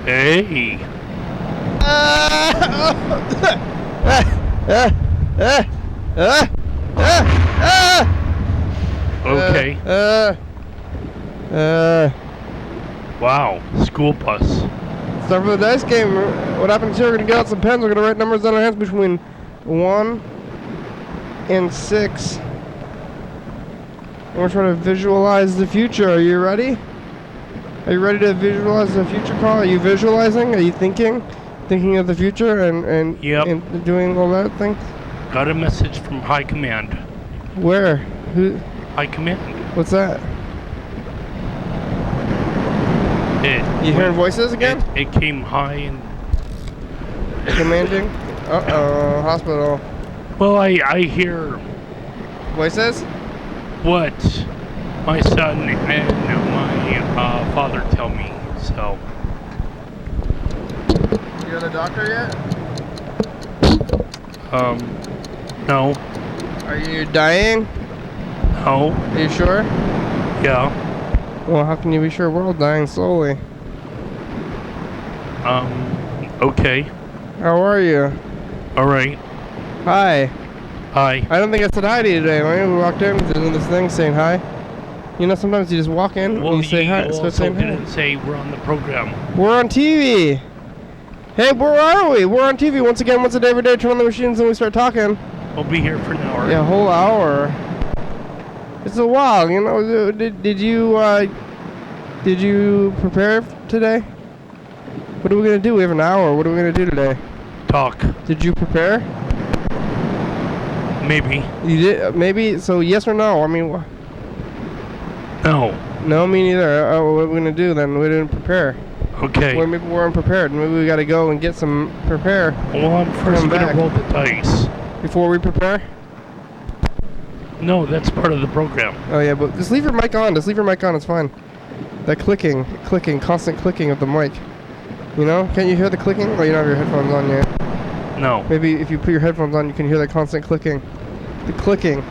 Hey. Okay. Wow. School bus. It's time for the dice game. What happens here? We're gonna get out some pens. We're gonna write numbers on our hands between 1 and 6. And we're trying to visualize the future. Are you ready? Are you ready to visualize the future, Carl? Are you visualizing? Are you thinking of the future and doing all that thing? Got a message from High Command. Where? Who? High Command. What's that? You hearing voices again? It came high and commanding. Hospital. Well, I hear voices. What my son and my father tell me. So. You at the doctor yet? No. Are you dying? No. Are you sure? Yeah. Well, how can you be sure? We're all dying slowly. Okay. How are you? Alright. Hi. Hi. I don't think I said hi to you today. When we walked in, doing this thing saying hi. You know, sometimes you just walk in and you say hi. You also didn't say we're on the program. We're on TV. Hey, where are we? We're on TV once again, once a day, every day. Turn on the machines and we start talking. We'll be here for an hour. Yeah, a whole hour. It's a while, you know. Did you prepare today? What are we gonna do? We have an hour. What are we gonna do today? Talk. Did you prepare? Maybe. You did? Maybe. So yes or no? I mean, no. No, me neither. What are we gonna do then? We didn't prepare. Okay. Well, maybe we're unprepared. Maybe we gotta go and get some prepare. Well, I'm first gonna roll the dice. Before we prepare? No, that's part of the program. Oh yeah, but just leave your mic on. Just leave your mic on. It's fine. That clicking, constant clicking of the mic. You know? Can't you hear the clicking? Oh, you don't have your headphones on yet. No. Maybe if you put your headphones on, you can hear that constant clicking. The clicking.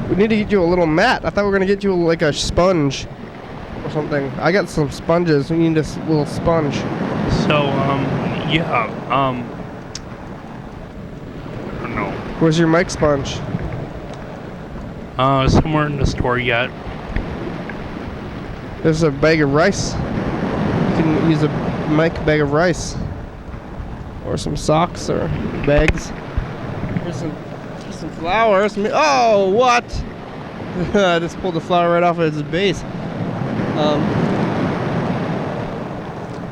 We need to get you a little mat. I thought we were gonna get you like a sponge or something. I got some sponges. We need this little sponge. So, yeah, I don't know. Where's your mic sponge? Somewhere in the store yet. There's a bag of rice. You can use a mic bag of rice. Or some socks or bags. Here's some flowers. Oh, what? I just pulled the flower right off of its base.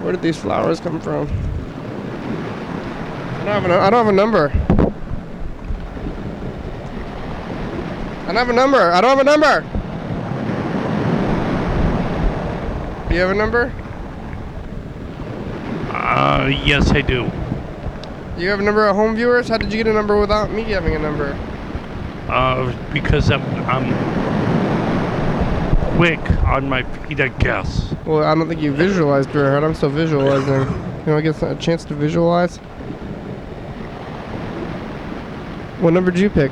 Where did these flowers come from? I don't have a number. I don't have a number. I don't have a number. Do you have a number? Yes, I do. Do you have a number at home, viewers? How did you get a number without me having a number? Because I'm quick on my feet, I guess. Well, I don't think you visualized very hard. I'm still visualizing. You know, I get a chance to visualize. What number did you pick?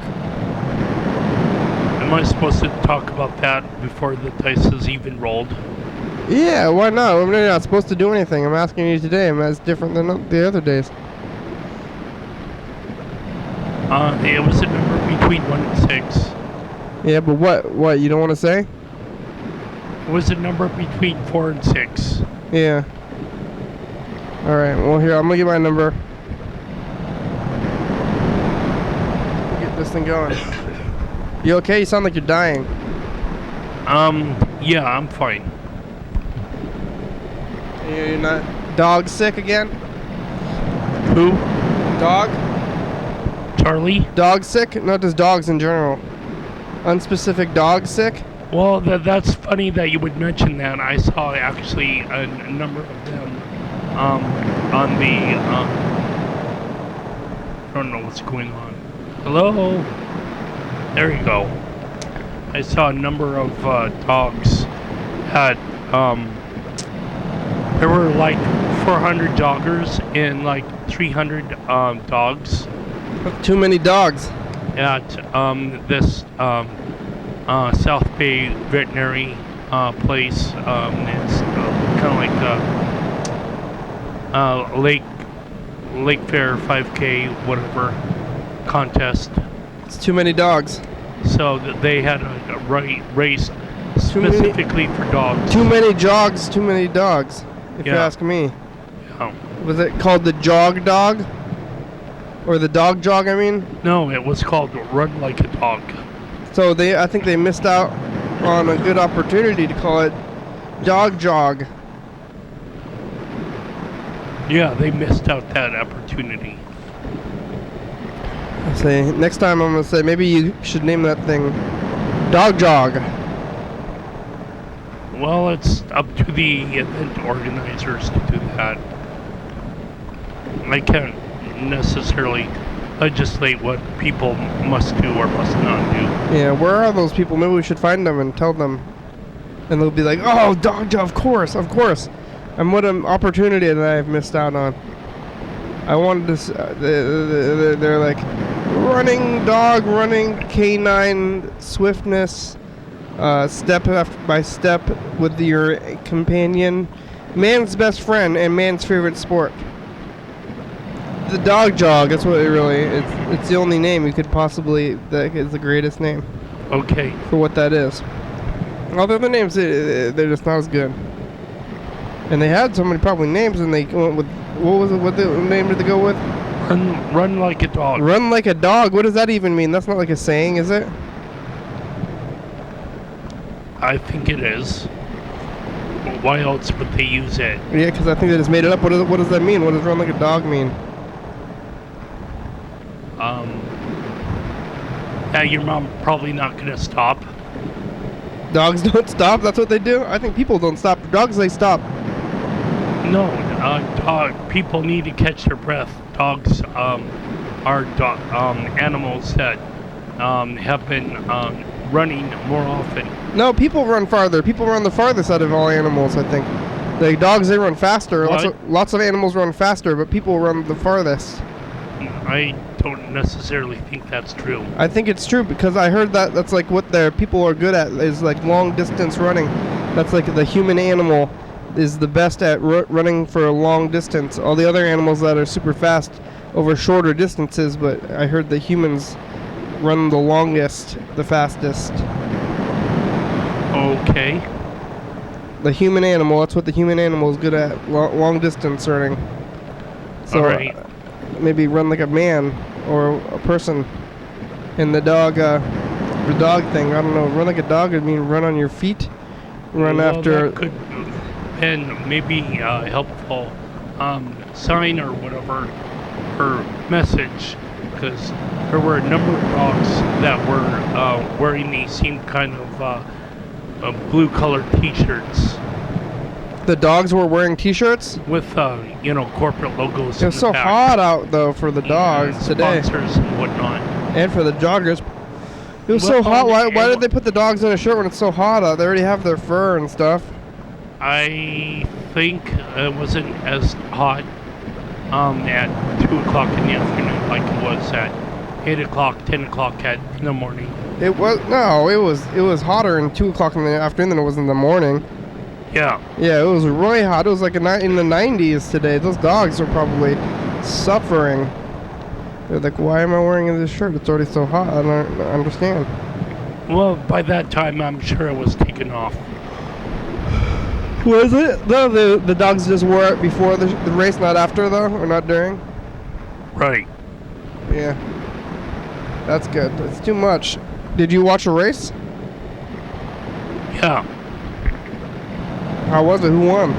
Am I supposed to talk about that before the dice is even rolled? Yeah, why not? We're not supposed to do anything. I'm asking you today, and that's different than the other days. It was a number between 1 and 6. Yeah, but what? You don't want to say? It was a number between 4 and 6. Yeah. Alright, well here, I'm gonna get my number. Get this thing going. You okay? You sound like you're dying. Yeah, I'm fine. You're not dog sick again? Who? Dog? Charlie? Dog sick? Not just dogs in general. Unspecific dog sick? Well, that's funny that you would mention that. I saw actually a number of them on the I don't know what's going on. Hello? There you go. I saw a number of dogs at there were like 400 joggers and like 300 dogs. Too many dogs. At this South Bay veterinary place. It's kind of like Lake Fair 5K whatever contest. It's too many dogs. So they had a race specifically for dogs. Too many jogs, too many dogs, if you ask me. Yeah. Was it called the Jog Dog? Or the Dog Jog, I mean? No, it was called Run Like a Dog. So I think they missed out on a good opportunity to call it Dog Jog. Yeah, they missed out that opportunity. I say, next time I'm going to say, maybe you should name that thing Dog Jog. Well, it's up to the event organizers to do that. I can't necessarily legislate what people must do or must not do. Yeah, where are those people? Maybe we should find them and tell them. And they'll be like, oh, Dog Jog, of course. And what an opportunity that I've missed out on. I wanted to, they're like, running canine swiftness, step by step with your companion, man's best friend and man's favorite sport. The Dog Jog, that's what it's the only name you could possibly, that is the greatest name. Okay. For what that is. All the other names, they're just not as good. And they had so many probably names, and they went with, what name did they go with? Run like a dog. Run like a dog? What does that even mean? That's not like a saying, is it? I think it is. Why else would they use it? Yeah, because I think they just made it up. What does that mean? What does run like a dog mean? Yeah, your mom probably not gonna stop. Dogs don't stop? That's what they do? I think people don't stop. Dogs, they stop. No, people need to catch their breath. Dogs are animals that have been running more often. No, people run farther. People run the farthest out of all animals, I think. The dogs, they run faster. Lots of animals run faster, but people run the farthest. I don't necessarily think that's true. I think it's true because I heard that's like what their people are good at is like long distance running. That's like the human animal is the best at running for a long distance. All the other animals that are super fast over shorter distances, but I heard the humans run the longest, the fastest. Okay. The human animal, that's what the human animal is good at, long distance running. So, all right. Maybe run like a man or a person. And the dog thing, I don't know, run like a dog would mean run on your feet, run after. That could and maybe a helpful sign or whatever, or message, because there were a number of dogs that were wearing these same kind of blue-colored T-shirts. The dogs were wearing T-shirts with corporate logos. It was so hot out though for the dogs today. Sponsors and whatnot. And for the joggers. It was so hot. Why did they put the dogs in a shirt when it's so hot out? They already have their fur and stuff. I think it wasn't as hot at 2 o'clock in the afternoon like it was at 8 o'clock, 10 o'clock in the morning. It was hotter in 2 o'clock in the afternoon than it was in the morning. Yeah. Yeah, it was really hot. It was like in the 90s today. Those dogs were probably suffering. They're like, why am I wearing this shirt? It's already so hot. I don't understand. Well, by that time, I'm sure it was taken off. Was it? No, the dogs just wore it before the race, not after, though? Or not during? Right. Yeah. That's good. It's too much. Did you watch a race? Yeah. How was it? Who won?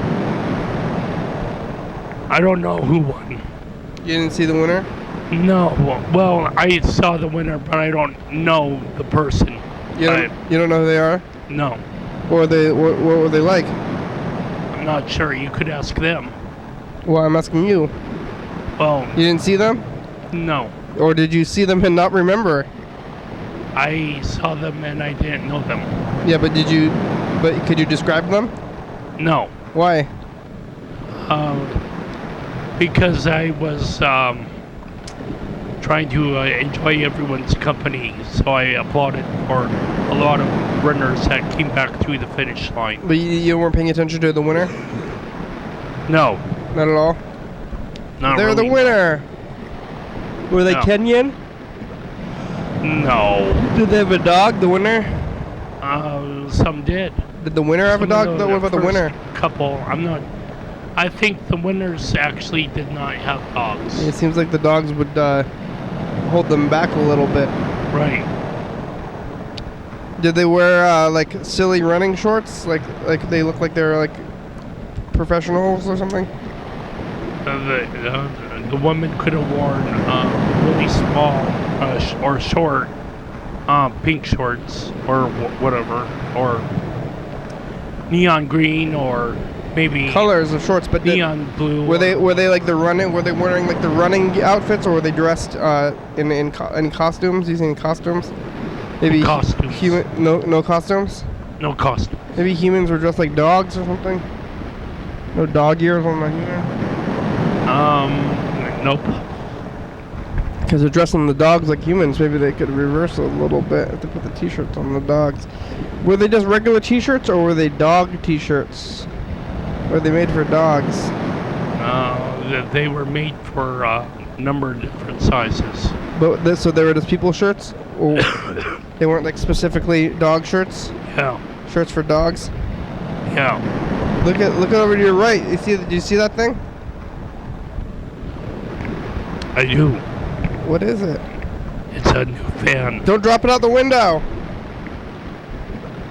I don't know who won. You didn't see the winner? No. Well, I saw the winner, but I don't know the person. You don't know who they are? No. What were they like? I'm not sure. You could ask them. Well, I'm asking you. Well. You didn't see them? No. Or did you see them and not remember? I saw them and I didn't know them. Yeah, but could you describe them? No. Why? Because I was trying to enjoy everyone's company, so I applauded for a lot of runners that came back to the finish line. But you weren't paying attention to the winner? No. Not at all? Not They're the really, winner. Were they No. Kenyan? No. Did they have a dog, the winner? Some did. Did the winner have a Some of dog? What about the first winner? Couple. I'm not. I think the winners actually did not have dogs. It seems like the dogs would hold them back a little bit. Right. Did they wear like silly running shorts? Like they look like they're like professionals or something? The woman could have worn really small or short pink shorts or whatever, or neon green, or maybe Colors of shorts, but neon blue. were they like the running? Were they wearing like the running outfits, or were they dressed in costumes? Using costumes? Maybe Costumes. No costumes. No costume. Maybe humans were dressed like dogs or something. No dog ears on the human. Nope. Because they're dressing the dogs like humans, maybe they could reverse it a little bit if they put the t-shirts on the dogs. Were they just regular t-shirts, or were they dog t-shirts? Were they made for dogs? They were made for a number of different sizes. But so they were just people shirts? Or they weren't like specifically dog shirts? Yeah. Shirts for dogs? Yeah. Look over to your right. Do you see that thing? I do. What is it? It's a new fan. Don't drop it out the window.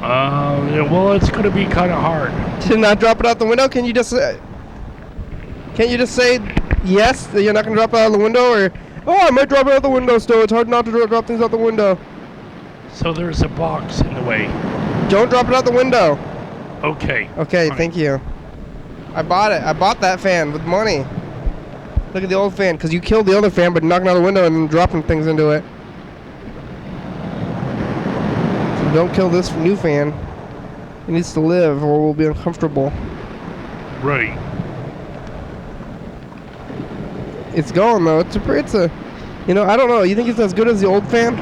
Well, it's gonna be kind of hard. Did not drop it out the window? Can't you just say yes, that you're not going to drop it out the window? Or, oh, I might drop it out the window still. It's hard not to drop things out the window. So there's a box in the way. Don't drop it out the window. Okay. Okay, fine. thank you. I bought it. I bought that fan with money. Look at the old fan, because you killed the other fan by knocking out the window and then dropping things into it. So don't kill this new fan. It needs to live or we'll be uncomfortable. Right. It's going though. It's a, you know, I don't know. You think it's as good as the old fan?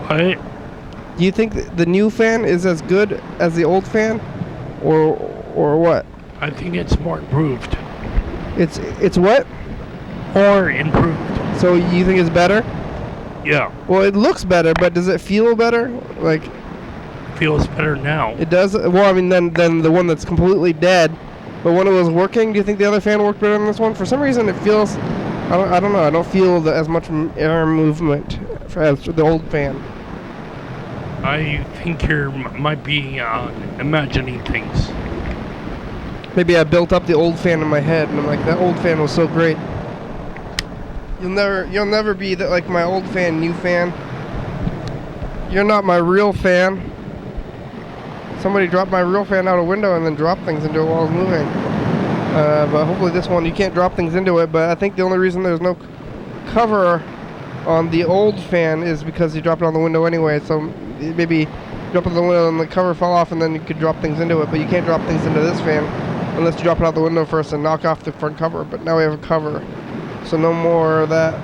What? Do you think the new fan is as good as the old fan, or what? I think it's more improved. It's what? Or improved. So you think it's better? Yeah. Well, it looks better, but does it feel better? Like Feels better now. it does? Well, I mean, than the one that's completely dead. But when it was working, do you think the other fan worked better than this one? For some reason, it feels. I don't know. I don't feel as much air movement as the old fan. I think you might be imagining things. Maybe I built up the old fan in my head, and I'm like, that old fan was so great. You'll never be like my old fan, new fan. You're not my real fan. Somebody dropped my real fan out a window and then dropped things into it while I was moving. But hopefully this one, you can't drop things into it. But I think the only reason there's no cover on the old fan is because you dropped it on the window anyway. So maybe drop it on the window and the cover fell off, and then you could drop things into it. But you can't drop things into this fan unless you drop it out the window first and knock off the front cover. But now we have a cover, so no more of that.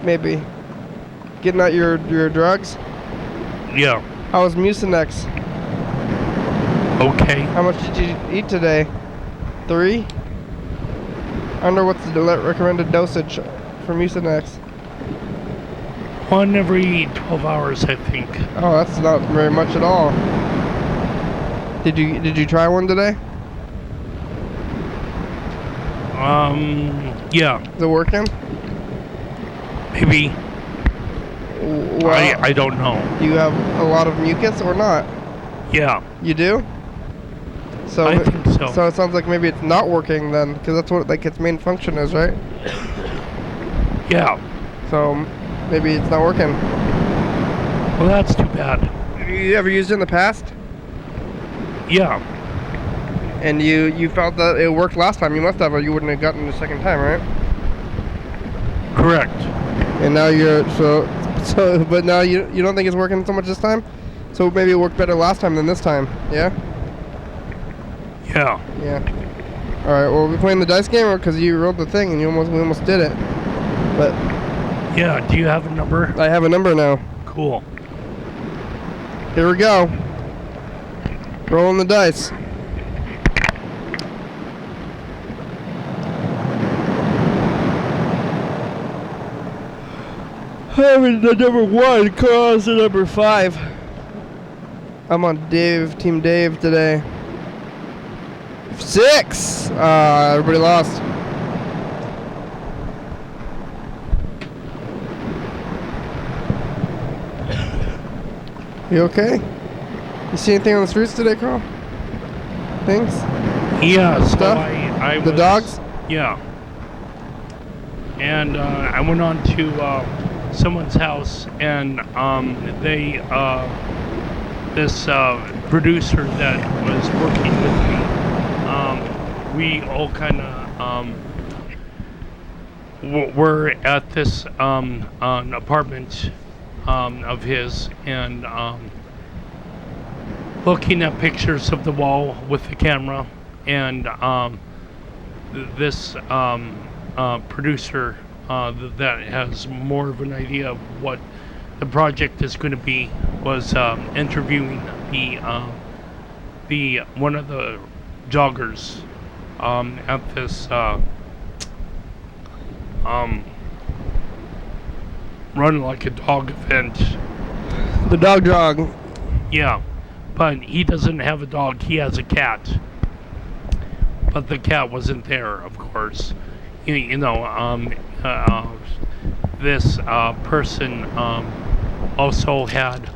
Maybe getting out your drugs. Yeah. How was Mucinex? Okay. How much did you eat today? 3? I wonder what's the recommended dosage for Mucinex. 1 every 12 hours, I think. Oh, that's not very much at all. Did you try one today? Yeah. Is it working? Maybe. Well, I don't know. do you have a lot of mucus or not? Yeah. You do? So I think so. So it sounds like maybe it's not working then, because that's what like its main function is, right? Yeah. So maybe it's not working. Well, that's too bad. Have you ever used it in the past? Yeah. And you felt that it worked last time. You must have, or you wouldn't have gotten it the second time, right? Correct. And now but now you don't think it's working so much this time? So maybe it worked better last time than this time, yeah? Yeah. Yeah. All right. Well, we're playing the dice game, or because you rolled the thing and we almost did it. But Yeah. Do you have a number? I have a number now. Cool. Here we go. Rolling the dice. I'm the number 1. Carl's the number 5. I'm on Team Dave today. 6! Everybody lost. You okay? You see anything on the streets today, Carl? Things? Yeah, so Stuff? I The was, dogs? Yeah. And I went on to someone's house, and this producer that was working with me, we all kind of were at this an apartment of his, and looking at pictures of the wall with the camera, and this producer that has more of an idea of what the project is going to be was interviewing the one of the joggers at this run like a dog event. The dog jog. Yeah, but he doesn't have a dog, he has a cat. But the cat wasn't there, of course. This person also had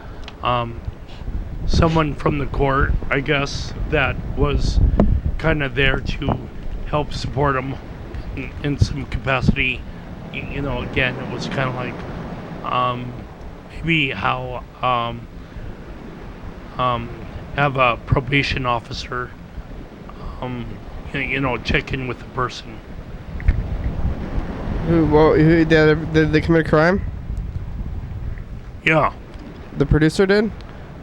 someone from the court, I guess, that was kind of there to help support him in some capacity. Again, it was kind of like maybe how have a probation officer check in with the person. Did they commit a crime? Yeah. The producer did?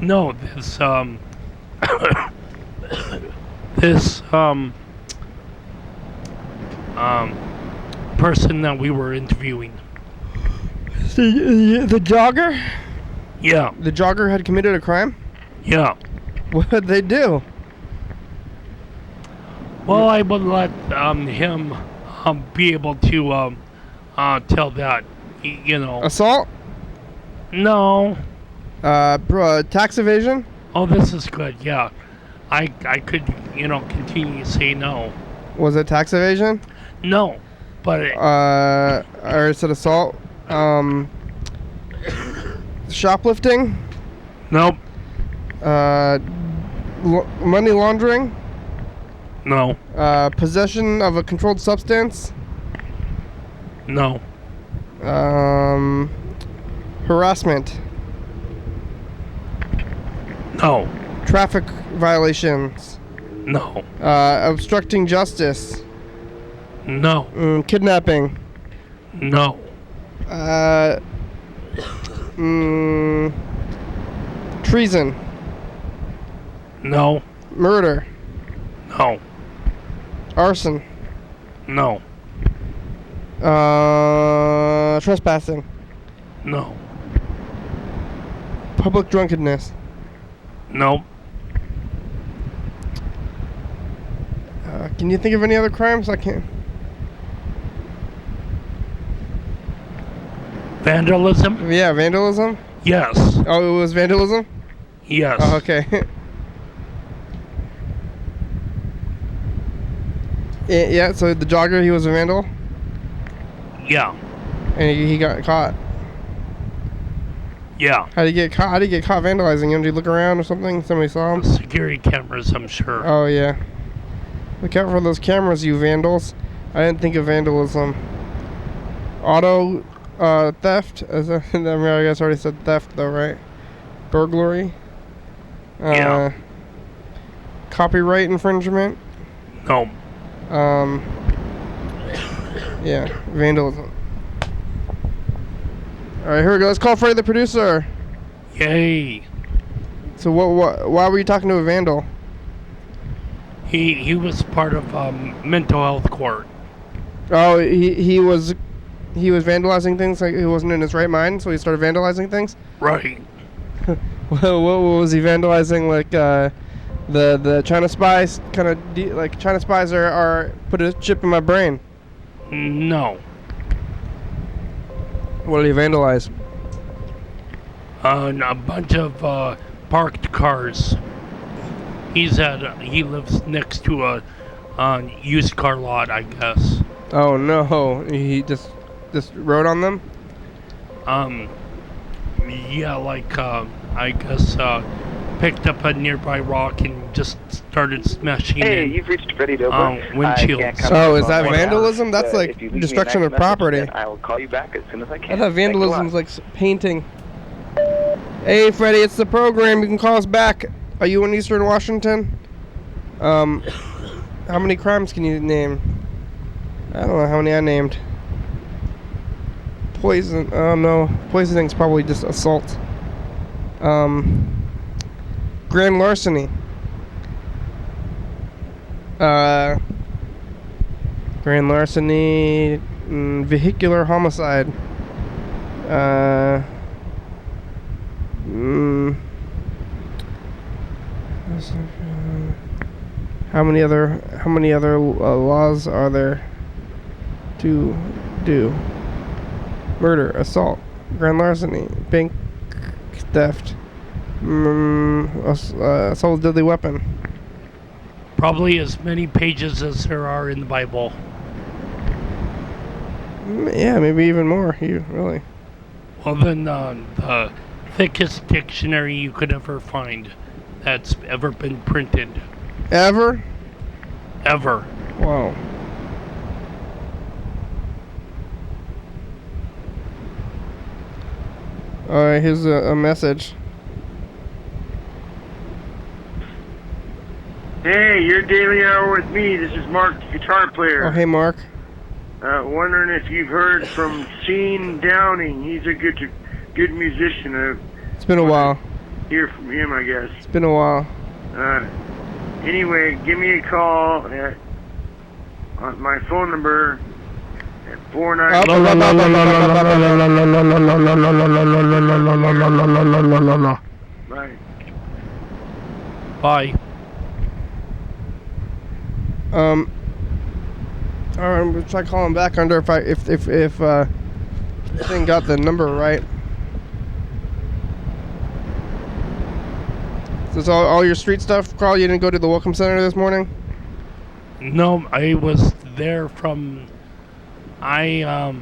No, this person that we were interviewing. The jogger? Yeah. The jogger had committed a crime? Yeah. What did they do? Well, I would let him be able to tell that, Assault? No. Tax evasion? Oh, this is good. Yeah, I could continue to say no. Was it tax evasion? No, but or is it assault? Shoplifting? Nope. Money laundering? No. Possession of a controlled substance? No. Harassment? No. Traffic violations? No. Obstructing justice? No. Kidnapping? No. Treason? No. Murder? No. Arson? No. Trespassing? No. Public drunkenness? No. Can you think of any other crimes? I can't. Vandalism? Yeah, vandalism? Yes. Oh, it was vandalism? Yes. Oh, okay. Yeah, so the jogger, he was a vandal? Yeah. And he got caught? Yeah. How did he get caught? How did he get caught vandalizing him? Did he look around or something? Somebody saw him? Security cameras, I'm sure. Oh, yeah. Look out for those cameras, you vandals. I didn't think of vandalism. Auto theft? I guess I already said theft, though, right? Burglary? Yeah. Copyright infringement? No. Yeah, vandalism. Alright, here we go. Let's call Freddie the producer. Yay. So why were you talking to a vandal? He was part of mental health court. Oh, he was vandalizing things, like he wasn't in his right mind, so he started vandalizing things? Right. what was he vandalizing? Like the China spies kind of like China spies are put a chip in my brain. No. What did he vandalize? A bunch of parked cars. He lives next to a used car lot, I guess. Oh no, he just rode on them? Yeah, like, I guess, picked up a nearby rock and just started smashing in You've reached Freddie Dober. windshields. Oh, is that vandalism? That's like if you leave me a destruction of nice message, property. then I will call you back as soon as I can. I thought vandalism's like painting. Hey, Freddie, it's the program. You can call us back. Are you in Eastern Washington? How many crimes can you name? I don't know how many I named. Poison. Oh no, poisoning's probably just assault. Grand larceny. Grand larceny. Vehicular homicide. How many other laws are there to do? Murder, assault, grand larceny, bank theft, assault with deadly weapon. Probably as many pages as there are in the Bible. Yeah, maybe even more. Really? Well, then the thickest dictionary you could ever find that's ever been printed. Ever? Ever. Wow. Alright, here's a message. Hey, your daily hour with me. This is Mark, the guitar player. Oh, hey, Mark. Wondering if you've heard from Gene Downing. He's a good musician. It's been a while. Hear from him, I guess. It's been a while. Anyway, give me a call on my phone number at 49. Right. Bye. Alright, I'm gonna try calling back. Under if this thing got the number right. So it's all your street stuff, Carl? You didn't go to the Welcome Center this morning? No, I was there from... on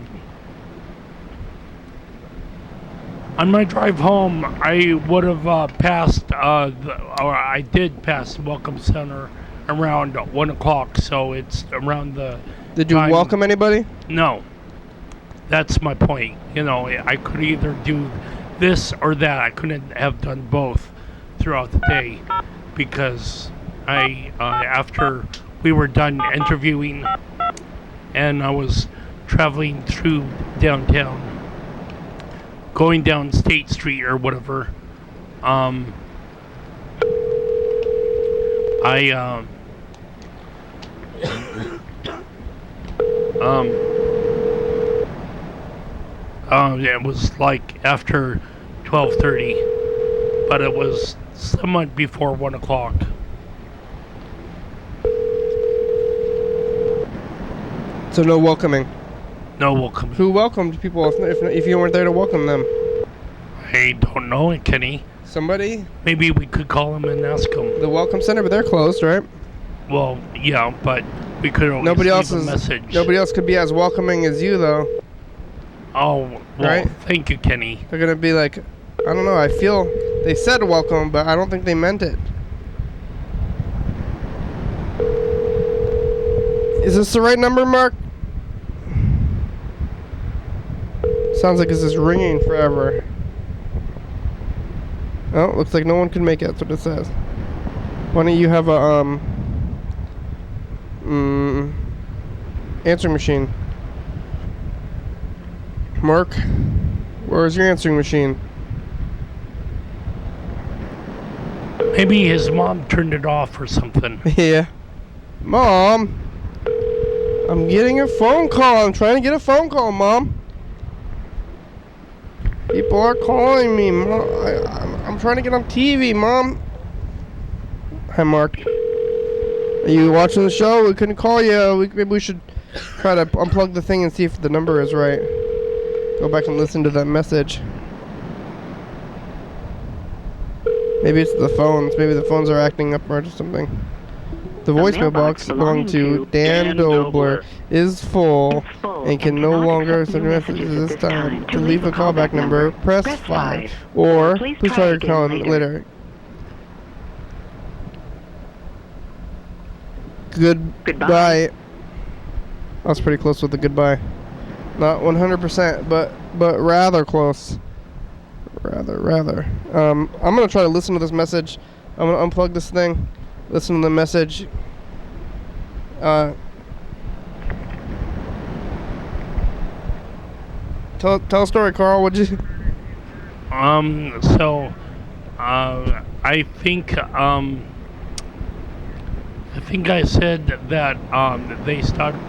my drive home, I would have passed, or I did pass the Welcome Center around 1 o'clock, so it's around the Did you time. welcome anybody? No. That's my point. You know, I could either do this or that. I couldn't have done both throughout the day because after we were done interviewing and I was traveling through downtown, going down State Street or whatever, it was like after 12:30, but it was somewhat before 1 o'clock. So no welcoming. No welcome. Who welcomed people if you weren't there to welcome them? I don't know, Kenny. Somebody? Maybe we could call him and ask him. The Welcome Center, but they're closed, right? Well, yeah, but we could always Nobody leave else a is. message. Nobody else could be as welcoming as you, though. Oh, well, Right? thank you, Kenny. They're gonna be like, I don't know. I feel they said welcome, but I don't think they meant it. Is this the right number, Mark? Sounds like this is ringing forever. Oh, looks like no one can make it. That's what it says. Why don't you have a answering machine? Mark, where's your answering machine? Maybe his mom turned it off or something. Yeah. Mom, I'm getting a phone call. I'm trying to get a phone call, Mom. People are calling me, Mom. I'm trying to get on TV, Mom. Hi, Mark. Are you watching the show? We couldn't call you. Maybe we should try to unplug the thing and see if the number is right. Go back and listen to that message. Maybe it's the phones. Maybe the phones are acting up or something. The voicemail box belonging to Dan Dobler is full and can no longer send messages at this time. To leave a callback number, press 5. Or please try your call later. Goodbye. I was pretty close with the goodbye. Not 100%, but rather close. Rather. I'm gonna try to listen to this message. I'm gonna unplug this thing. Listen to the message. Tell a story, Carl. What'd you? So, I think I said that they started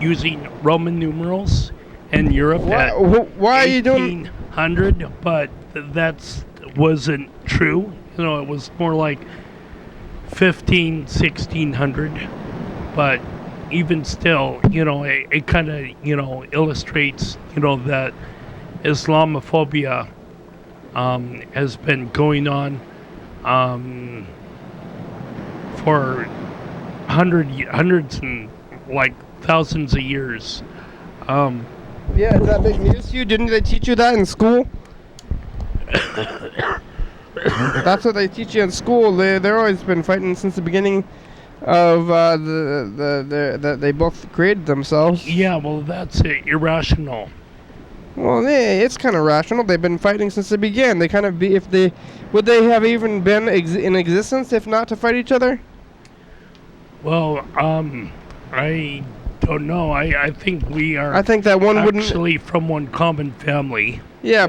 using Roman numerals in Europe why are you doing 1800, but that wasn't true. You know, it was more like 1600. But even still, you know, it kind of, you know, illustrates, you know, that Islamophobia has been going on for hundreds and like thousands of years. Yeah, is that big news to you? Didn't they teach you that in school? That's what they teach you in school. They're always been fighting since the beginning of that they both created themselves. Yeah, well, that's irrational. Well, yeah, it's kind of rational. They've been fighting since they began. They kind of be would they have even been in existence if not to fight each other? Well, I don't know. I think we are. I think that one actually from one common family. Yeah,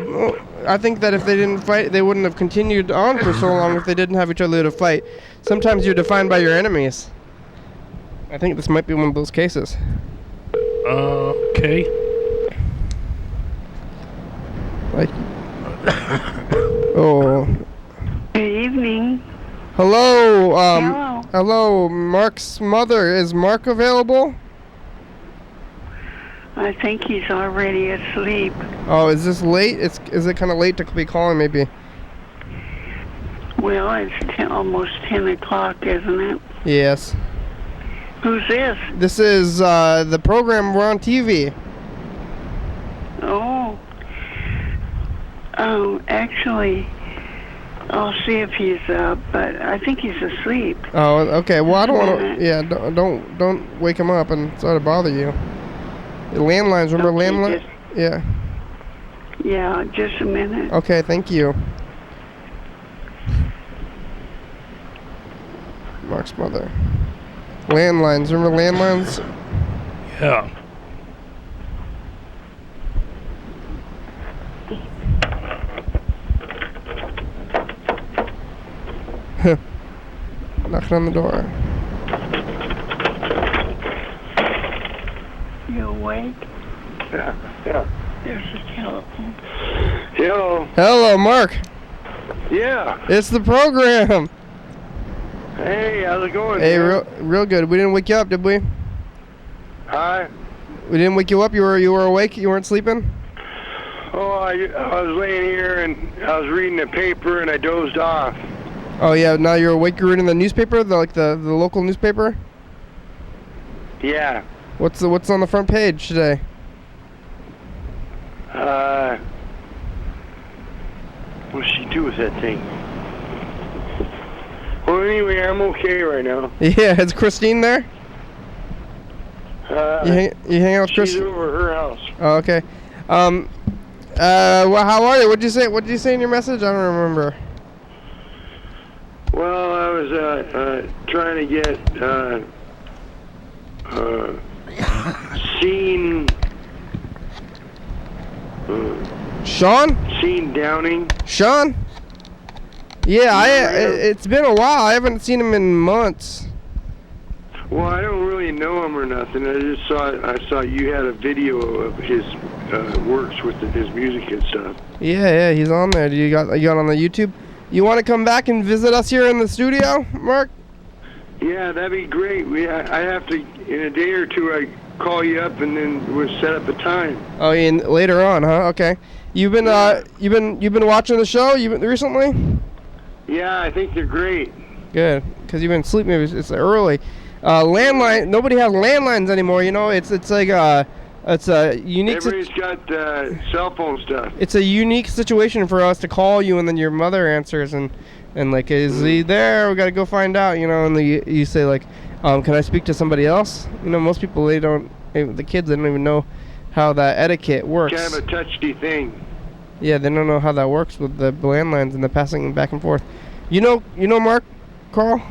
I think that if they didn't fight, they wouldn't have continued on for so long if they didn't have each other to fight. Sometimes you're defined by your enemies. I think this might be one of those cases. Okay. Like, oh. Good evening. Hello, Hello. hello, Mark's mother. Is Mark available? I think he's already asleep. Oh, is this late? Is it kind of late to be calling, maybe? Well, it's almost 10 o'clock, isn't it? Yes. Who's this? This is the program. We're on TV. Oh. Oh, actually, I'll see if he's up, but I think he's asleep. Oh, okay. Well, I don't want to. Yeah, don't wake him up and try to bother you. The landlines, remember Okay, landline? Yeah. Yeah, just a minute. Okay, thank you. Mark's mother. Landlines, remember landlines? Yeah. Knocking on the door. You awake? Yeah. There's a telephone. Hello. Hello, Mark. Yeah. It's the program. Hey, how's it going? Hey, man? real good. We didn't wake you up, did we? Hi. We didn't wake you up. You were awake. You weren't sleeping. Oh, I was laying here and I was reading the paper and I dozed off. Oh yeah. Now you're awake. You're reading the newspaper, the local newspaper. Yeah. What's on the front page today? What'd she do with that thing? Well, anyway, I'm okay right now. Yeah, is Christine there? You hang out with She's Christine? over at her house. Oh, okay. Well, how are you? What did you say in your message? I don't remember. Well, I was trying to get Sean Downing. Sean? Yeah, it's been a while. I haven't seen him in months. Well, I don't really know him or nothing. I saw you had a video of his works with his music and stuff. Yeah, he's on there. You got on the YouTube? You want to come back and visit us here in the studio, Mark? Yeah, that'd be great. I have to, in a day or two, I call you up and then we'll set up a time. Oh, later on, huh? Okay. You've been watching the show recently? Yeah, I think they're great. Good, because you've been sleeping. It's early. Landline. Nobody has landlines anymore. You know, it's like it's a unique. Everybody's got cell phone stuff. It's a unique situation for us to call you, and then your mother answers, and like, is he there? We gotta go find out. You know, and you say like, can I speak to somebody else? You know, most people the kids, they don't even know how that etiquette works. Kind of a touchy thing. Yeah, they don't know how that works with the landlines and the passing back and forth. You know, Mark, Carl?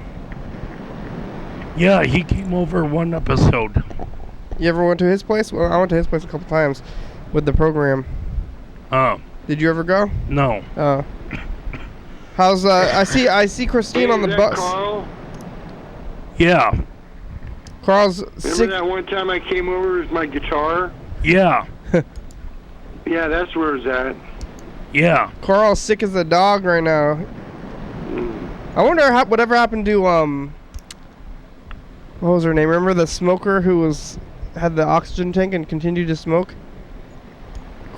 Yeah, he came over one episode. You ever went to his place? Well, I went to his place a couple times with the program. Did you ever go? No. How's I see Christine on the bus. Carl? Yeah. Carl's Remember sick. that one time I came over with my guitar? Yeah. Yeah, that's where it's at. Yeah. Carl's sick as a dog right now. I wonder whatever happened to what was her name? Remember the smoker who had the oxygen tank and continued to smoke?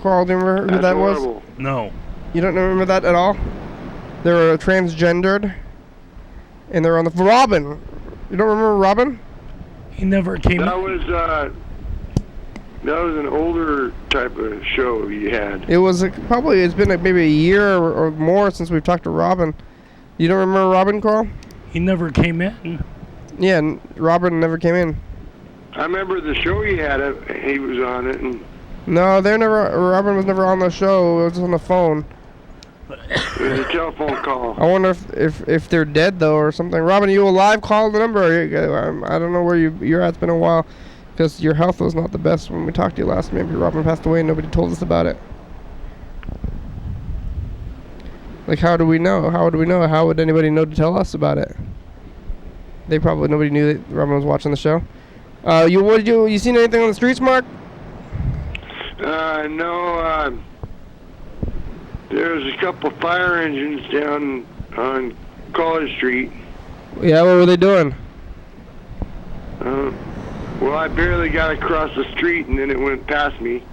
Carl, do you remember who that horrible. was? No. You don't remember that at all? They were transgendered, and they were on the Robin. You don't remember Robin? He never came. That was an older type of show you had. It was probably it's been maybe a year or more since we've talked to Robin. You don't remember Robin, Carl? He never came in. Yeah, Robin never came in. I remember the show you had. He was on it, and No, Robin was never on the show. It was on the phone. it was a telephone call. I wonder if they're dead though or something. Robin, you alive? Call the number. I don't know where you're at. It's been a while because your health was not the best when we talked to you last. Maybe Robin passed away and nobody told us about it. Like, how do we know? How would we know? How would anybody know to tell us about it? Nobody knew that Robin was watching the show. You seen anything on the streets, Mark? No. There's a couple fire engines down on College Street. Yeah, what were they doing? Well, I barely got across the street, and then it went past me.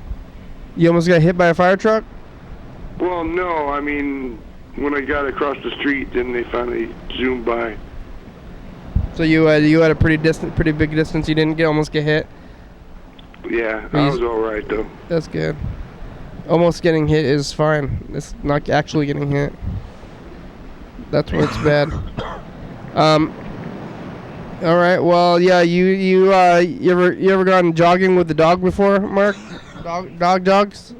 You almost got hit by a fire truck? Well, no. I mean, when I got across the street, then they finally zoomed by. So you had a pretty big distance. You didn't almost get hit. Yeah, I was all right though. That's good. Almost getting hit is fine. It's not actually getting hit. That's where it's bad. All right. Well, yeah. You ever gone jogging with the dog before, Mark? Dog jogs.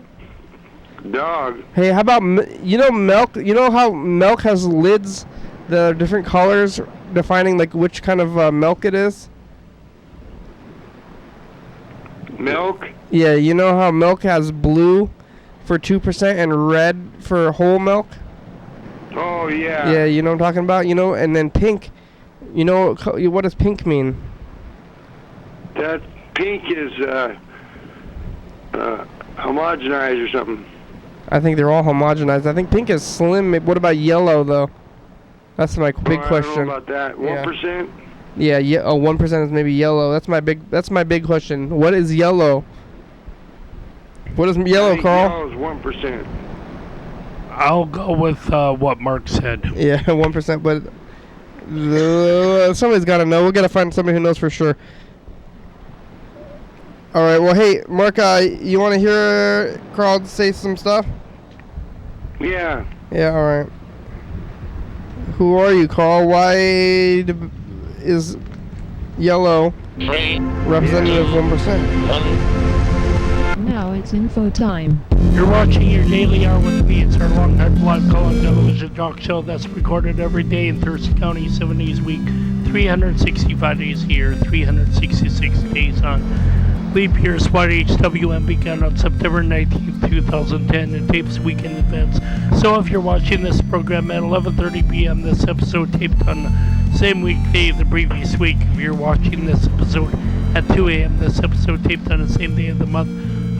Dog. Hey, how about milk? You know how milk has lids, the different colors defining like which kind of milk it is? Milk? Yeah, you know how milk has blue for 2% and red for whole milk? Oh, yeah. Yeah, you know what I'm talking about? You know, and then pink. You know, what does pink mean? That pink is homogenized or something. I think they're all homogenized. I think pink is slim. What about yellow, though? That's my big question. I don't know about that. 1%? Yeah. 1% is maybe yellow. That's my big question. What is yellow? What is yellow, Carl? Yellow is 1%. I'll go with what Mark said. Yeah, 1%. But somebody's got to know. We'll got to find somebody who knows for sure. All right. Well, hey, Mark, you want to hear Carl say some stuff? Yeah. Yeah. All right. Who are you, Carl? Why is yellow representative 1%? Now it's info time. You're watching your daily hour with me. It's our long-time live call-in television talk show that's recorded every day in Thurston County, 7 days a week, 365 days a year, 366 days on. Leap year's YDHWM began on September 19th, 2010, and tapes week in advance. So if you're watching this program at 11:30 p.m., this episode taped on the same weekday the previous week. If you're watching this episode at 2 a.m., this episode taped on the same day of the month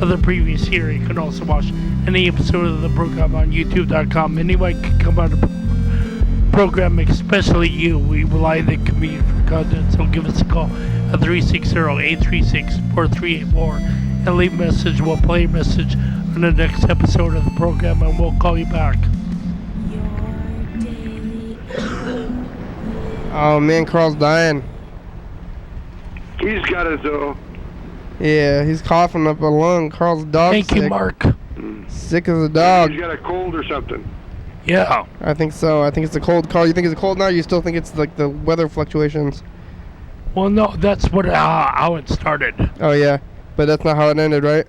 of the previous year. You can also watch any episode of the program on YouTube.com. Anyone can come on the program, especially you. We rely on the community for content, so give us a call at 360-836-4384 and leave a message. We'll play your message on the next episode of the program, and we'll call you back. Your daily Oh man, Carl's dying. He's got it though. Yeah, he's coughing up a lung. Carl's dog Thank sick. you, Mark. Sick as a dog. He's got a cold or something. Yeah. I think so. I think it's a cold. Carl, you think it's a cold now? Or you still think it's like the weather fluctuations? Well, no, that's what how it started. Oh yeah, but that's not how it ended, right?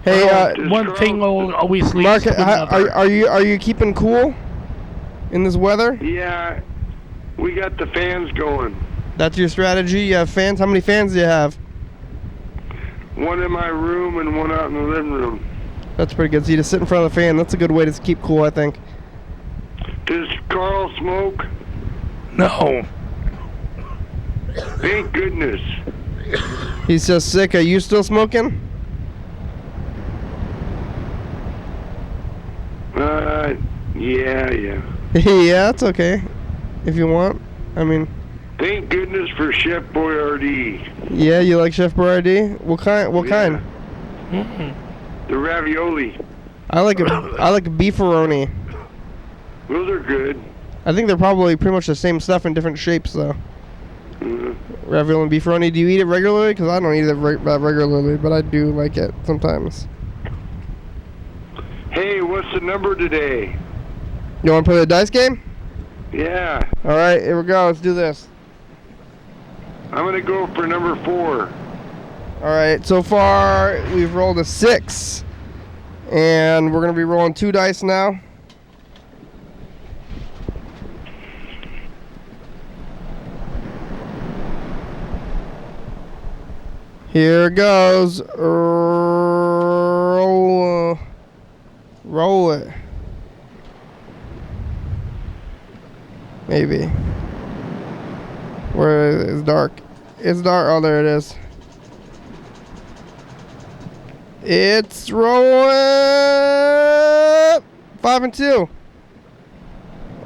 Hey, One thing always leads Mark, to another. are you keeping cool in this weather? Yeah, we got the fans going. That's your strategy. You have fans. How many fans do you have? One in my room and one out in the living room. That's pretty good. So you just sit in front of the fan. That's a good way to keep cool, I think. Does Carl smoke? No. Thank goodness. He's just sick. Are you still smoking? Yeah. Yeah, that's okay. If you want. I mean, Thank goodness for Chef Boyardee. yeah, you like Chef Boyardee? What kind? What kind? The ravioli. I like beefaroni. Those are good. I think they're probably pretty much the same stuff in different shapes, though. Ravioli and beefaroni. Do you eat it regularly? Because I don't eat it regularly, but I do like it sometimes. Hey, what's the number today? You want to play the dice game? Yeah, All right, here we go. Let's do this. I'm gonna go for number 4. All right, so far we've rolled a 6, and we're gonna be rolling 2 dice now. Here goes. Roll it. Maybe. Where is it? Dark? It's dark. Oh, there it is. It's rolling 5 and 2.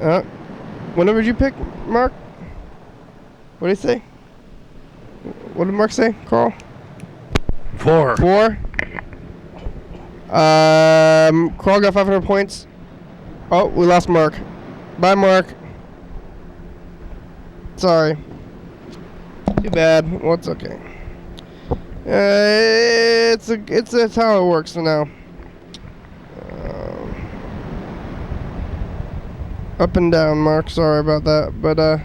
What number did you pick, Mark? What did he say? What did Mark say, Carl? 4. 4. Carl got 500 points. Oh, we lost Mark. Bye, Mark. Sorry. Too bad. Well, it's okay. It's how it works for now. Up and down, Mark. Sorry about that, but oh,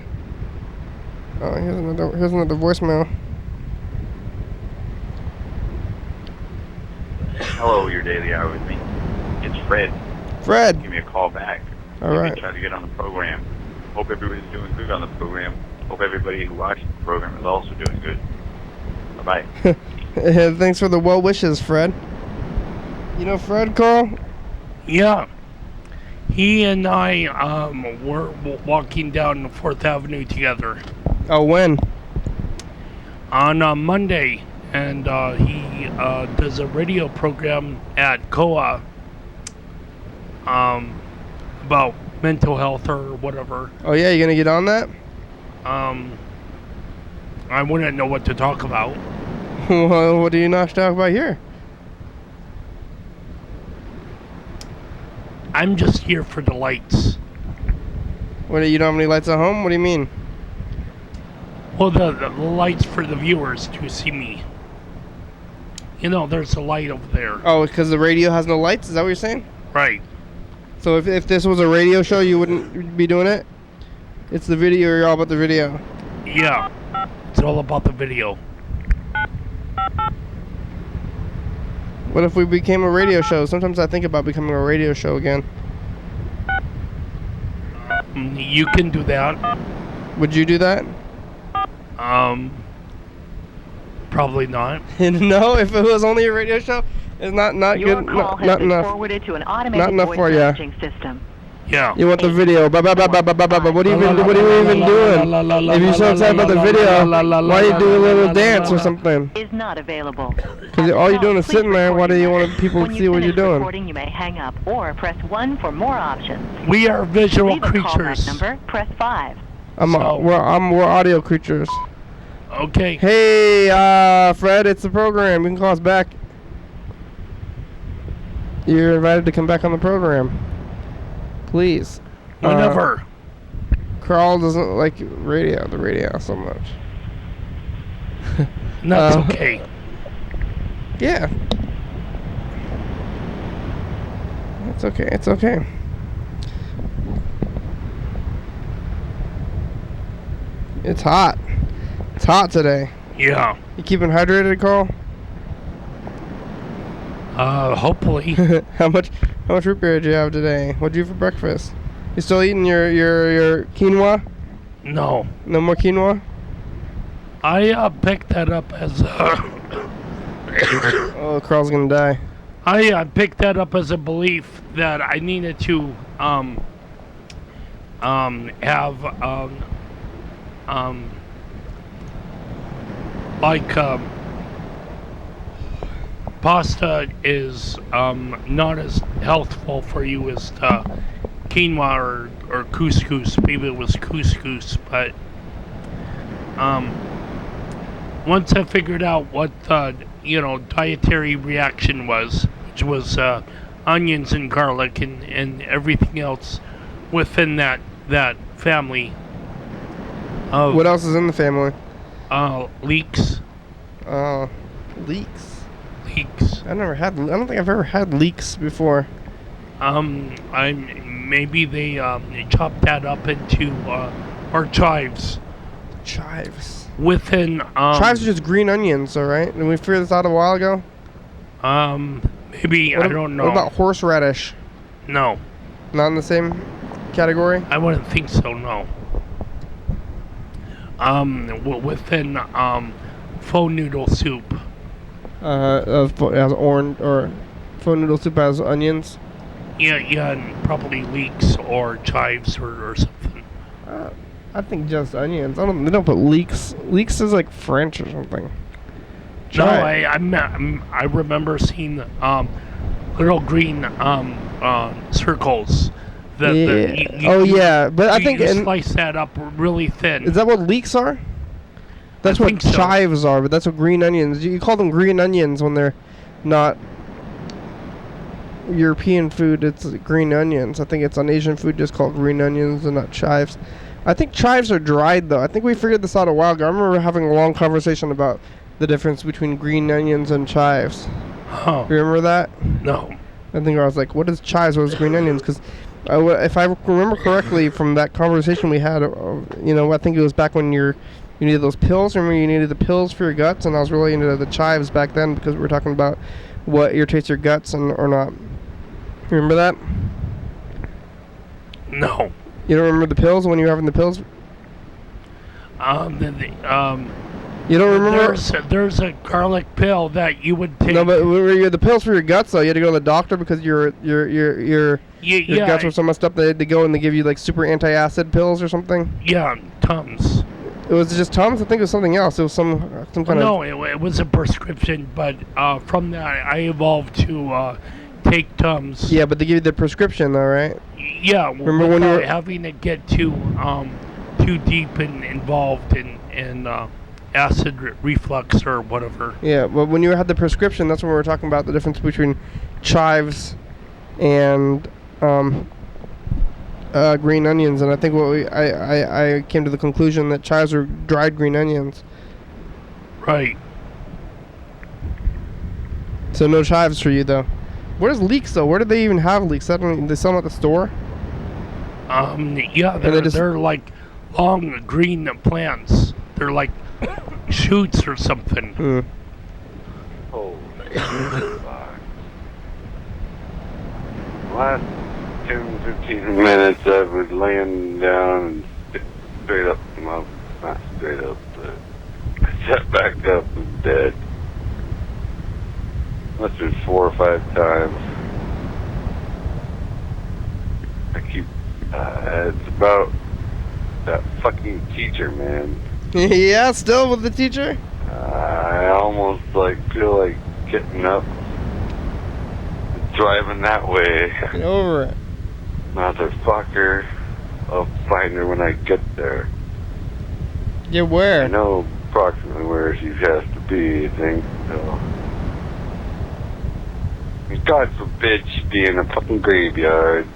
here's another voicemail. Hello, your daily hour with me. It's Fred. Fred. Give me a call back. All right. Try to get on the program. Hope everybody's doing good on the program. Hope everybody who watched the program is also doing good. Bye-bye. Thanks for the well wishes, Fred. You know Fred, Carl? Yeah. He and I were walking down 4th Avenue together. Oh, when? On Monday. And he does a radio program at COA about mental health or whatever. Oh, yeah? You gonna get on that? I wouldn't know what to talk about. Well, what do you not talk about here? I'm just here for the lights. What, you don't have any lights at home? What do you mean? Well, the lights for the viewers to see me. You know, there's a light over there. Oh, because the radio has no lights? Is that what you're saying? Right. So if this was a radio show, you wouldn't be doing it? It's the video, you're all about the video. Yeah. It's all about the video. What if we became a radio show? Sometimes I think about becoming a radio show again. You can do that. Would you do that? Probably not. No, if it was only a radio show, it's not Your good. call has Not been enough. forwarded to an Not automated enough voice for ya. messaging system. Yeah. You want the video? What are you even doing? If you're so excited about the video, why do you do a little dance or something? Is not available. Because all you're doing is sitting there. Why do you want people to see what you're doing? Recording, you may hang up or press 1 for more options. We are visual Leave a callback creatures. number, press 5. We're audio creatures. Okay. Hey, Fred, it's the program. You can call us back. You're invited to come back on the program. Please. Whenever. Carl doesn't like the radio so much. That's okay. Yeah. It's okay. It's hot. It's hot today. Yeah. You keeping hydrated, Carl? Hopefully. How much root beer did you have today? What'd you eat for breakfast? You still eating your quinoa? No. No more quinoa? I picked that up as Oh, Carl's gonna die. I picked that up as a belief that I needed to have pasta is not as healthful for you as quinoa or couscous. Maybe it was couscous, but once I figured out what dietary reaction was, which was onions and garlic and everything else within that family. What else is in the family? Leeks. Leeks. Leeks. I don't think I've ever had leeks before. Maybe they chopped that up into or chives. Chives. Within chives are just green onions, all right? And we figured this out a while ago. Maybe I don't know. What about horseradish? No. Not in the same category? I wouldn't think so. No. Within pho noodle soup. As orange or pho noodle soup has onions. Yeah, and probably leeks or chives or something. I think just onions. They don't put leeks. Leeks is like French or something. No, I remember seeing little green circles. Yeah. But I think you slice that up really thin. Is that what leeks are? That's what chives are, but that's what green onions. You call them green onions when they're not European food. It's green onions. I think it's on Asian food just called green onions and not chives. I think chives are dried though. I think we figured this out a while ago. I remember having a long conversation about the difference between green onions and chives. Oh. You remember that? No. I think I was like, what is chives? What is green onions? Because if I remember correctly from that conversation we had, I think it was back when you needed those pills. Remember you needed the pills for your guts, and I was really into the chives back then because we were talking about what irritates your guts or not. Remember that? No. You don't remember the pills when you were having the pills? You don't remember? There's a garlic pill that you would take. No, but the pills for your guts though. You had to go to the doctor because your guts were so messed up. They had to go and they give you like super antacid pills or something. Yeah, Tums. It was just Tums. I think it was something else. It was some kind of. No, it was a prescription, but from that I evolved to take Tums. Yeah, but they give you the prescription though, right? Yeah. Remember when you were having to get too deep and involved in acid reflux or whatever. Yeah, well, when you had the prescription, that's when we were talking about the difference between chives and green onions, and I think I came to the conclusion that chives are dried green onions. Right. So no chives for you though. Where's leeks though? Where do they even have leeks? They sell them at the store. Yeah, they're like long green plants. They're like shoots or something. Holy fuck. Last 10-15 minutes I was laying down and straight up, well, not straight up, but I sat back up in bed. Must have been 4 or 5 times. I keep, it's about that fucking teacher, man. Yeah, still with the teacher? I almost feel like getting up, driving that way. Get over it. Motherfucker. I'll find her when I get there. Get where? I know approximately where she has to be, I think, so. God forbid she be in a fucking graveyard.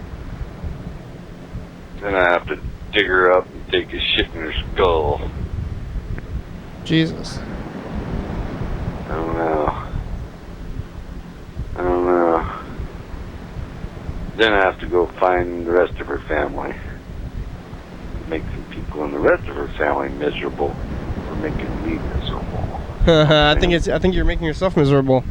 Then I have to dig her up and take a shit in her skull. Jesus. I don't know. Then I have to go find the rest of her family. Make some people in the rest of her family miserable for making me miserable. I think you're making yourself miserable.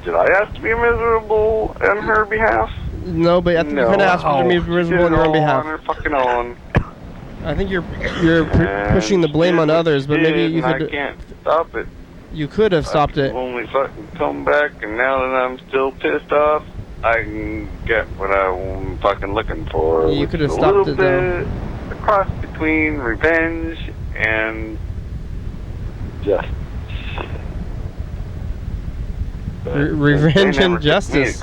Did I ask to be miserable on her behalf? No, but I think you kind of asked her to be miserable on your own behalf. On her fucking own. I think you're pushing the blame on others, but maybe you could. I can't stop it. You could have stopped it. Only fucking come back, and now that I'm still pissed off, I can get what I'm fucking looking for. You could have stopped it, though. A cross between revenge and justice. Revenge and justice.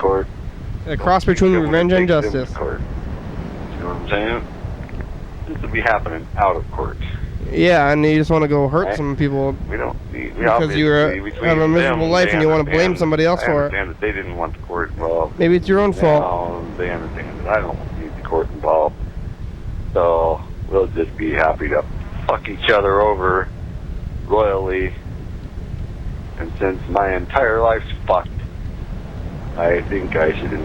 A cross between revenge and justice. You know what I'm saying? This will be happening out of court. Yeah, and you just want to go hurt some people because you have a miserable life and you want to blame somebody else for it. I understand that they didn't want the court involved. Maybe it's your own fault. They understand that I don't need the court involved. So we'll just be happy to fuck each other over royally. And since my entire life's fucked, I think I should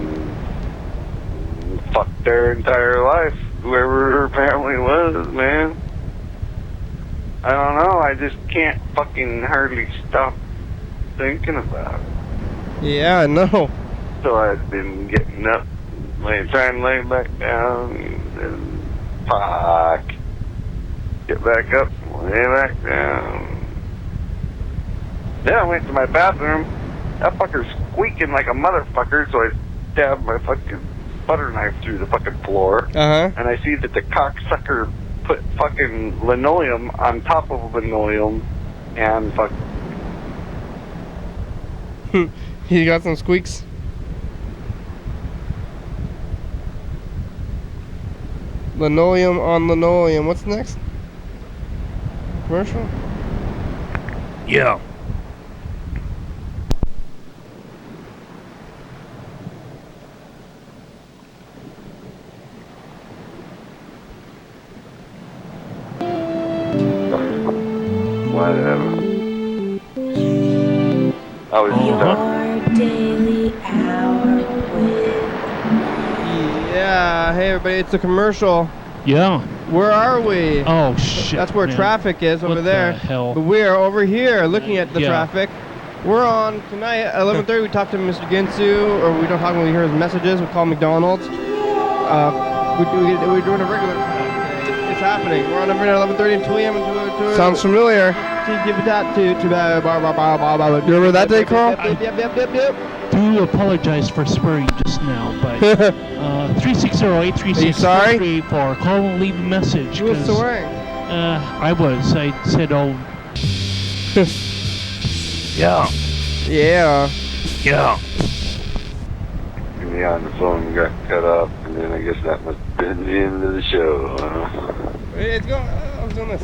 fuck their entire life, whoever her family was, man. I don't know, I just can't fucking hardly stop thinking about it. Yeah, I know. So I've been getting up, trying to lay back down, and fuck. Get back up, lay back down. Then I went to my bathroom. That fucker's squeaking like a motherfucker, so I stabbed my fucking butter knife through the fucking floor. Uh-huh. And I see that the cocksucker put fucking linoleum on top of linoleum and fuck. You got some squeaks? Linoleum on linoleum. What's next? Commercial? Yeah. Whatever. I was Your daily hour with. Yeah, hey everybody, it's a commercial. Yeah. Where are we? Oh shit. That's where man. traffic is over What there. the hell? But we are over here looking at the Yeah. traffic. We're on tonight at 11:30. We talked to Mr. Ginsu, or we don't talk when we hear his messages. We call McDonald's. We're doing a regular. It's happening. We're on every 11:30 and 2 a.m. Sounds familiar. Remember that day, Carl? Yep. Do apologize for swearing just now, but 360-836-43 for call and leave a message. You were swearing. I was. I said, oh. Yeah. Yeah. Yeah. me on the phone got cut off, and then I guess that must have been the end of the show. It's going. I was doing this.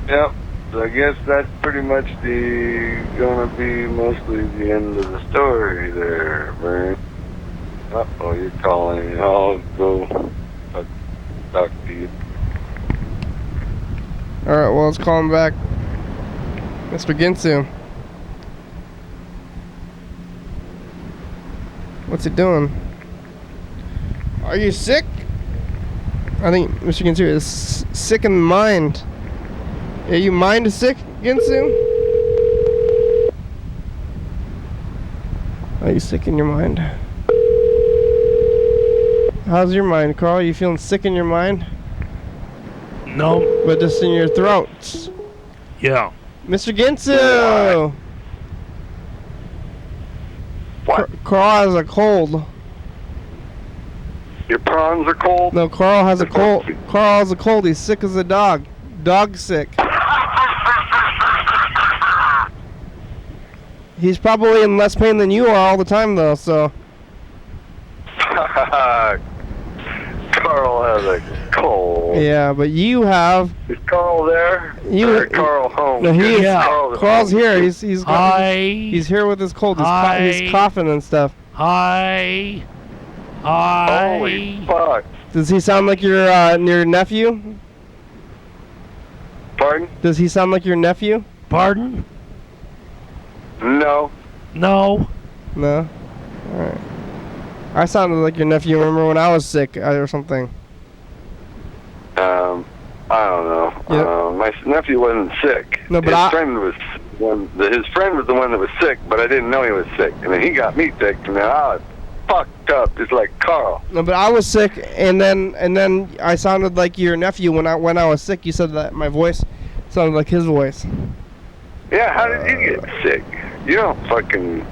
Yep. So I guess that's pretty much gonna be mostly the end of the story there, man. Uh-oh, you're calling. I'll go talk to you. Alright, well, let's call him back. Mr. Ginsu. What's he doing? Are you sick? I think Mr. Ginsu is sick in mind. Are you mind sick, Ginsu? Are you sick in your mind? How's your mind, Carl? You feeling sick in your mind? No. But just in your throat. Yeah. Mr. Ginsu! What? Carl has a cold. Your prawns are cold? No, Carl has a cold. Carl has a cold. He's sick as a dog. Dog sick. He's probably in less pain than you are all the time, though, so. Carl has a cold. Yeah, but you have. Is Carl there? You. Carl home. No, he is. Yeah. Carl's here. He's Hi. He's here with his cold. Hi. He's coughing and stuff. Hi. Holy fuck. Does he sound like your nephew? Pardon? Does he sound like your nephew? Pardon? No. No. No? Alright. I sounded like your nephew, remember when I was sick or something? I don't know. Yeah. My nephew wasn't sick. No, but his friend was his friend was the one that was sick, but I didn't know he was sick. And then he got me sick, and then I was fucked up, just like Carl. No, but I was sick, and then I sounded like your nephew when I was sick. You said that my voice sounded like his voice. Yeah, how did you get sick? You don't fucking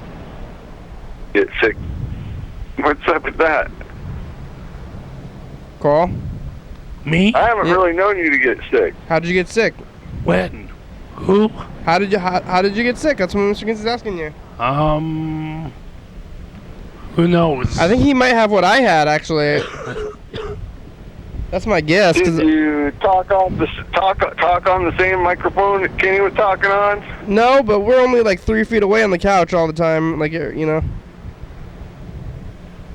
get sick. What's up with that? Carl? Me? I haven't really known you to get sick. How did you get sick? When? Who? How did you get sick? That's what Mr. Gins is asking you. Who knows? I think he might have what I had, actually. That's my guess. Did you talk on the same microphone that Kenny was talking on? No, but we're only like 3 feet away on the couch all the time, like, you know.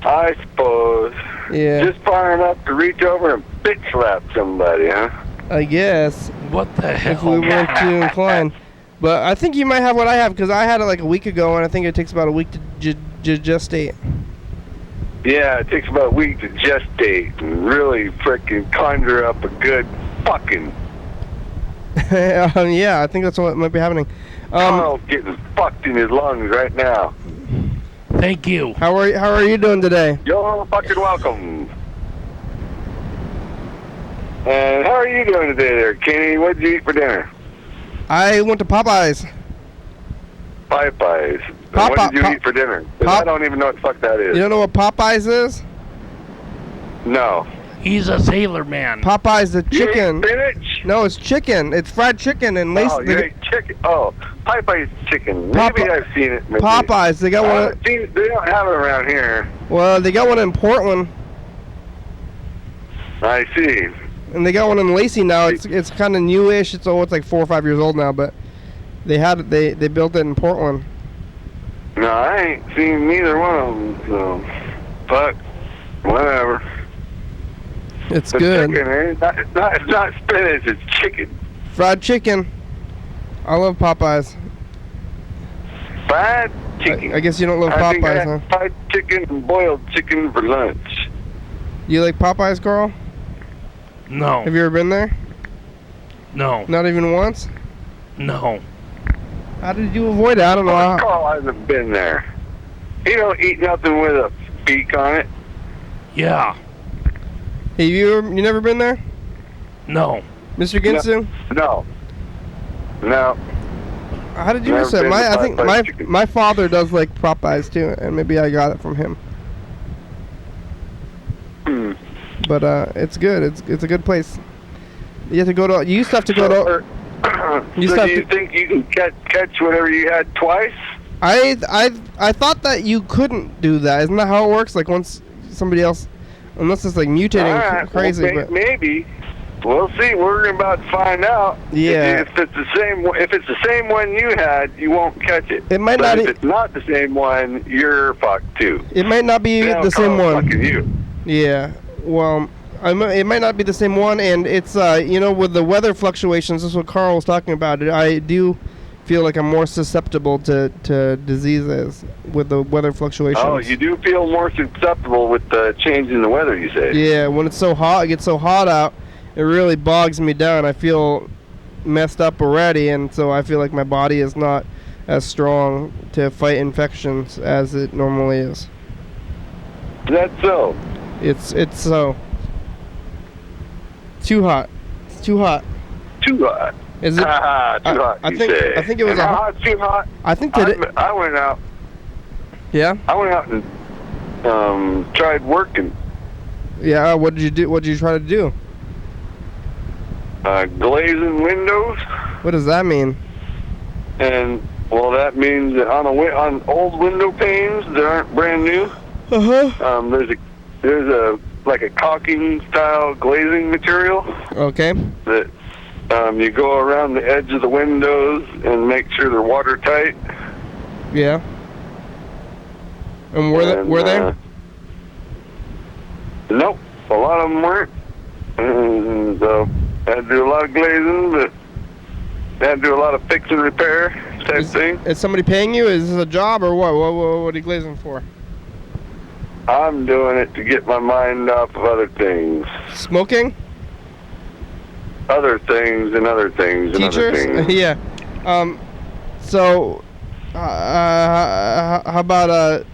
I suppose. Yeah. Just far enough to reach over and bitch slap somebody, huh? I guess. What the hell? If we weren't too inclined. But I think you might have what I have, because I had it like a week ago, and I think it takes about a week to gestate. Yeah, it takes about a week to gestate and really frickin' conjure up a good fucking. Yeah, I think that's what might be happening. Carl's getting fucked in his lungs right now. Thank you. How are you doing today? You're fucking welcome. And how are you doing today there, Kenny? What did you eat for dinner? I went to Popeyes. Popeyes. What did you eat for dinner? 'Cause I don't even know what the fuck that is. You don't know what Popeyes is? No. He's a sailor man. Popeyes the chicken. You ate spinach? No, it's chicken. It's fried chicken and lace. Oh, you ate chicken. Oh, Popeyes chicken. Maybe I've seen it. Maybe. Popeyes. They got one. They don't have it around here. Well, they got one in Portland. I see. And they got one in Lacey now. It's kind of newish. It's like 4 or 5 years old now, but they had it. They built it in Portland. No, I ain't seen neither one of them. So, fuck, whatever. It's good. Chicken, eh? It's not spinach. It's chicken. Fried chicken. I love Popeyes. Fried chicken. I guess you don't love I think I Popeyes, had huh? fried chicken and boiled chicken for lunch. You like Popeyes, Carl? No. Have you ever been there? No. Not even once? No. How did you avoid it? I don't know how. Carl hasn't been there. He don't eat nothing with a beak on it. Yeah. Hey, you never been there? No. Mr. Ginsu? No. No. How did you Never miss it? been to I think Popeyes chicken. my father does like Popeyes too, and maybe I got it from him. But it's good. It's a good place. You have to go to. You used to have to go to. So do you think you can catch whatever you had twice? I thought that you couldn't do that. Isn't that how it works? Like once somebody else, unless it's like mutating crazy. Well, but maybe. We'll see. We're about to find out. Yeah. If it's the same one you had, you won't catch it. It might but not. If it's not the same one, you're fucked too. It might not be the same one. Fucking you. Yeah. Well, it might not be the same one, and it's with the weather fluctuations. This is what Carl was talking about. I do feel like I'm more susceptible to diseases with the weather fluctuations. Oh, you do feel more susceptible with the change in the weather, you say? Yeah, when it's so hot, it gets so hot out, it really bogs me down. I feel messed up already, and so I feel like my body is not as strong to fight infections as it normally is. Is that so? It's so too hot. It's too hot. Too hot. Is it? Too hot. I think it was how hot. Too hot. I think today. I went out. Yeah. I went out and tried working. Yeah. What did you do? What did you try to do? Glazing windows. What does that mean? And well, that means that on old window panes that aren't brand new. There's a like a caulking style glazing material. Okay. That you go around the edge of the windows and make sure they're watertight. Yeah. And were they? Nope, a lot of them weren't. And so I had to do a lot of glazing, but I had to do a lot of fix and repair type thing. Is somebody paying you? Is this a job or what? What are you glazing for? I'm doing it to get my mind off of other things. Smoking? Other things and other things and other Teachers? things. Yeah. So, how about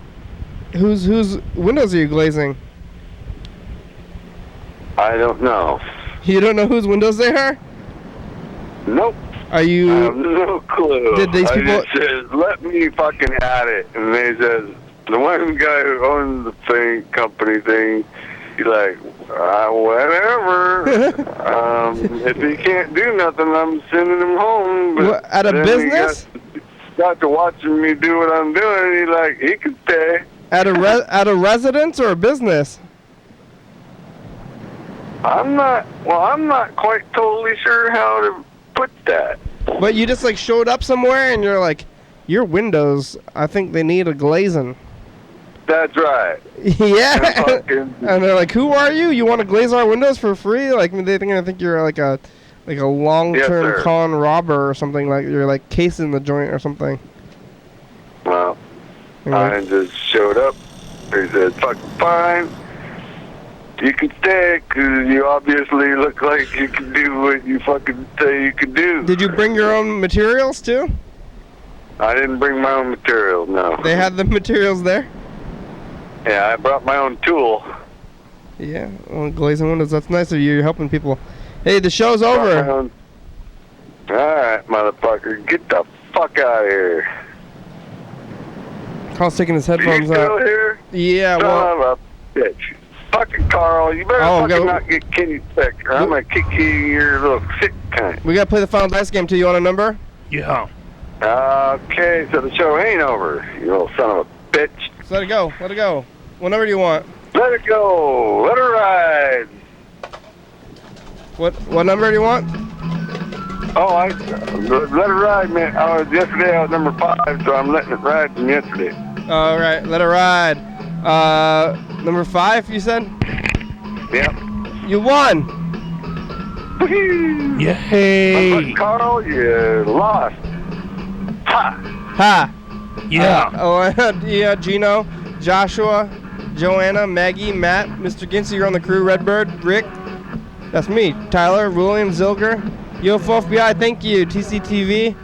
whose windows are you glazing? I don't know. You don't know whose windows they are? Nope. Are you? I have no clue. Did these people? I just said, let me fucking at it. And they said, the one guy who owns the thing, company thing, he's like, whatever. If he can't do nothing, I'm sending him home. But What, at a then business? He got to watching me do what I'm doing, and he's like, he can stay. At a residence or a business? I'm not quite totally sure how to put that. But you just like showed up somewhere and you're like, your windows, I think they need a glazing. That's right. Yeah. And And they're like, who are you? You want to glaze our windows for free? Like I think you're like a long-term Yes, sir. con robber or something. Like you're like casing the joint or something. well, You're like, I just showed up. He said, fucking fine. You can stay, because you obviously look like you can do what you fucking say you can do. did you bring your own materials too? I didn't bring my own material, no. They had the materials there? Yeah, I brought my own tool. Yeah, well, glazing windows. That's nice of you. You're helping people. Hey, the show's Brought my over. own- Alright, motherfucker, get the fuck out of here. Carl's taking his Are you headphones still out. here? Yeah, well, Son of a bitch. Fucking Carl, you better Oh, fucking go- not get Kenny sick, or I'm gonna kick you your little sick cunt. we gotta play the final dice game too. You want a number? Yeah. Okay, so the show ain't over, you little son of a bitch. So let it go. Let it go. What number do you want? Let it go. Let her ride. What number do you want? Oh, let it ride, man. Yesterday I was number 5, so I'm letting it ride from yesterday. All right, let it ride. Number 5, you said? Yep. You won. Woohoo! Yay! Carl, you lost. Ha! Ha. Yeah. Yeah, Gino, Joshua, Joanna, Maggie, Matt, Mr. Ginsey, you're on the crew, Redbird, Rick, that's me, Tyler, William, Zilger, UFO FBI, thank you, TCTV,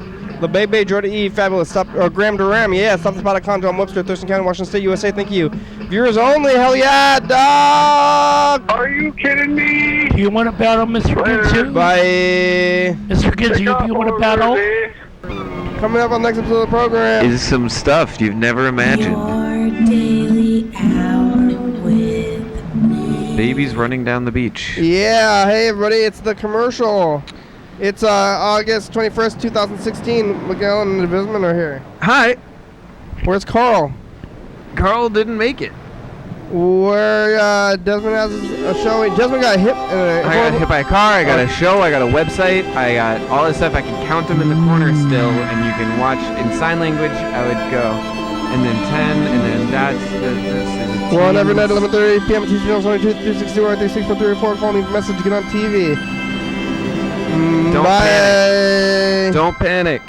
LeBebe, Jordan E, Fabulous, Graham Durham, yeah, StopTheSpot.com, John Webster, Thurston County, Washington State, USA, thank you. Viewers only, hell yeah, dog! Are you kidding me? Do you want to battle, Mr. Ginsu? Bye. Mr. Ginsu, do you want to battle? Coming up on the next episode of the program. Is some stuff you've never imagined. Your daily hour with me. Babies running down the beach. Yeah, hey everybody, it's the commercial. It's August 21st, 2016. Miguel and Visman are here. Hi. Where's Carl? Carl didn't make it. Where Desmond has a show. Desmond got hit. I got hit by a car, I got a show, I got a website, I got all this stuff. I can count them in the corner still, and you can watch in sign language. I would go, and then 10, and then that's this is 1 every night, 11:30 p.m. at TCTV channel 22, 360, 136, 434. Call me message. Get on TV. Don't Bye. panic. Don't panic.